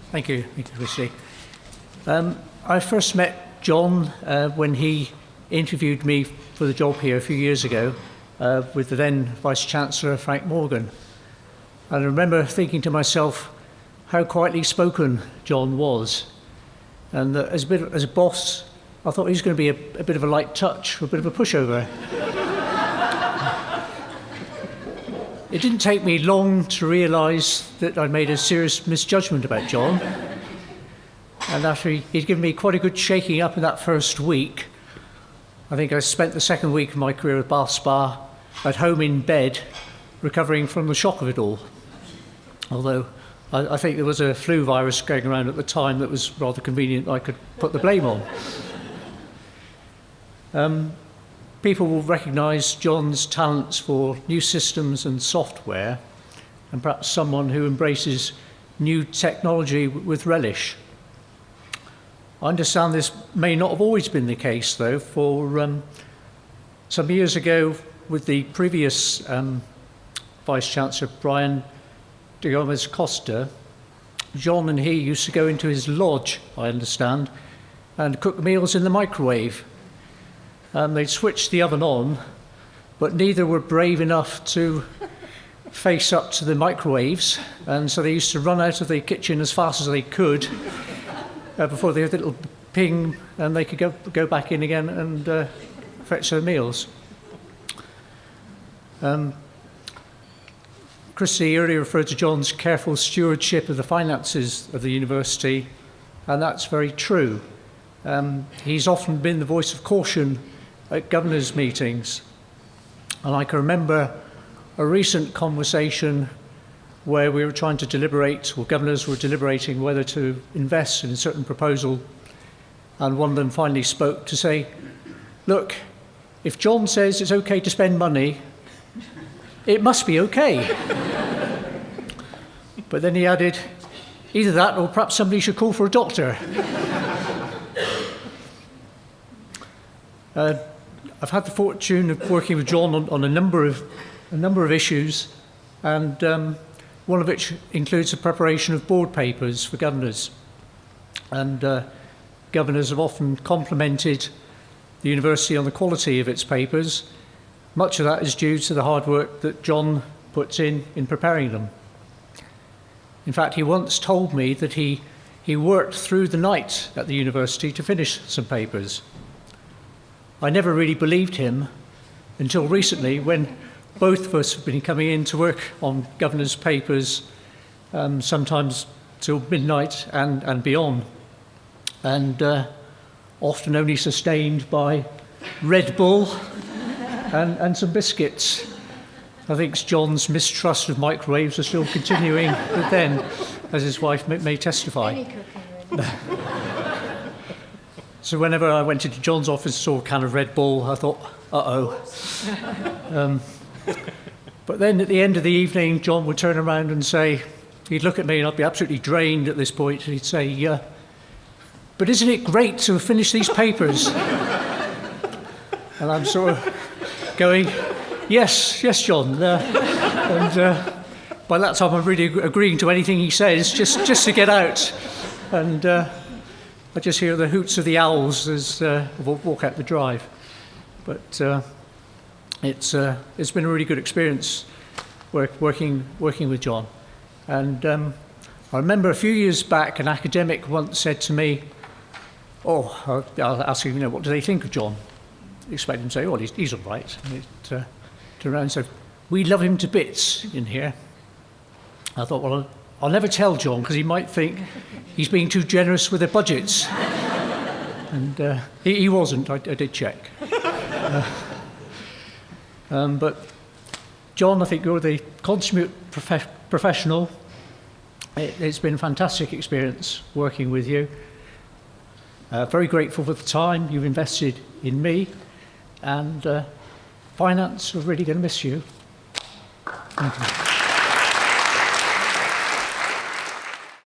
Thank you, Christy. I first met John when he interviewed me for the job here a few years ago with the then Vice-Chancellor, Frank Morgan. And I remember thinking to myself how quietly spoken John was. And as a boss, I thought he was going to be a bit of a light touch, a bit of a pushover. It didn't take me long to realise that I'd made a serious misjudgment about John. And after he'd given me quite a good shaking up in that first week, I think I spent the second week of my career at Bath Spa at home in bed, recovering from the shock of it all. Although I think there was a flu virus going around at the time that was rather convenient I could put the blame on. People will recognise John's talents for new systems and software, and perhaps someone who embraces new technology with relish. I understand this may not have always been the case, though, for some years ago with the previous Vice-Chancellor, Brian de Gomez Costa, John and he used to go into his lodge, I understand, and cook meals in the microwave. They'd switched the oven on, but neither were brave enough to face up to the microwaves, and so they used to run out of the kitchen as fast as they could before they had a little ping, and they could go back in again and fetch their meals. Christy earlier referred to John's careful stewardship of the finances of the university, and that's very true. He's often been the voice of caution at governors' meetings. And I can remember a recent conversation where we were trying to deliberate, or governors were deliberating whether to invest in a certain proposal, and one of them finally spoke to say, look, if John says it's okay to spend money, it must be okay. But then he added, either that or perhaps somebody should call for a doctor. I've had the fortune of working with John on a number of issues, and one of which includes the preparation of board papers for governors. And governors have often complimented the university on the quality of its papers. Much of that is due to the hard work that John puts in preparing them. In fact, he once told me that he worked through the night at the university to finish some papers. I never really believed him until recently, when both of us have been coming in to work on governors' papers, sometimes till midnight and beyond, and often only sustained by Red Bull and some biscuits. I think John's mistrust of microwaves are still continuing then, as his wife may testify. Any cooking. So whenever I went into John's office and saw a can of Red Bull, I thought, uh-oh. But then at the end of the evening, John would turn around and say, he'd look at me and I'd be absolutely drained at this point, and he'd say, but isn't it great to finish these papers? And I'm sort of going, yes, John. And by that time I'm really agreeing to anything he says, just to get out. And I just hear the hoots of the owls as I walk out the drive. But it's been a really good experience working with John. And I remember a few years back, an academic once said to me, I was asking, what do they think of John? I expect him to say, he's all right. And it turned around and said, we love him to bits in here. I thought, well, I'll never tell John, because he might think he's being too generous with their budgets. And he wasn't, I did check. But John, I think you're the consummate professional. It's been a fantastic experience working with you. Very grateful for the time you've invested in me, and finance, we're really going to miss you. Thank you.